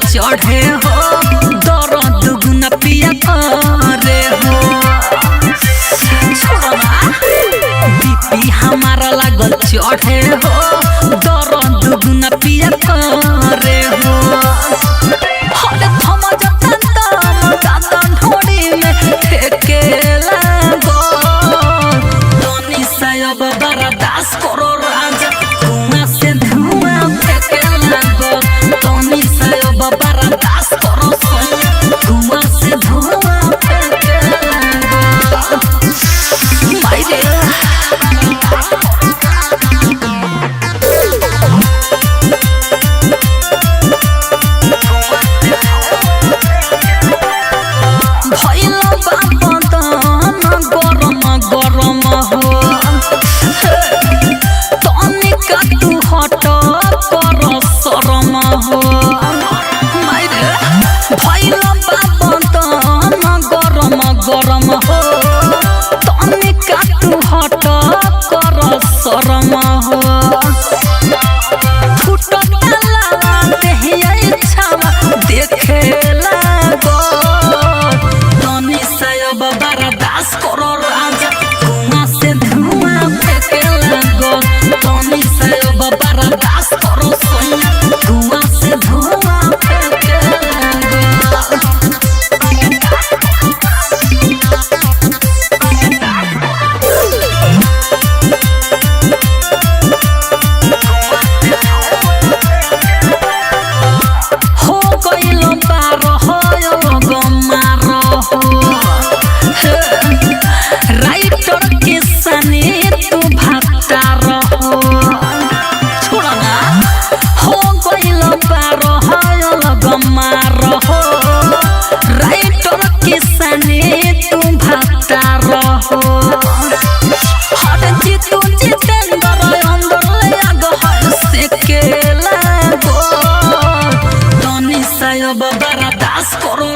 चढ़े हो दर्द दुगुना पिया करे हो बीपी हमारा लागल चढ़े हो दर्द दुगुना पिया करे हो हरे थम जतन दादन ढोड़ी में ठेके लागो तनी सायब बर्दाश्त करो राजा धुआं से धुआं फेंके लागो तनी सायब बर्दाश्त करो धुआं से धुआं फेंके लागो मायरे गरम हो तनिका तू हट कर शरम हो भैल गरम गरम हो तनिका तू हट कर शरम हो देखे लागो तनी सायब बर्दाश्त करो राजा धुआं से धुआं फेंके लागो तनी सायब बर्दाश्त करो धुआं से धुआं फेंके लागो राइटर के सने तू भागता रहो छोड़ना हो गइल पार हो गमा रहो राइटर के सने तू भागता रहो हट जीतू जितेंद्र अंदर ले आगो से के लागो तनी सायब बर्दाश्त करो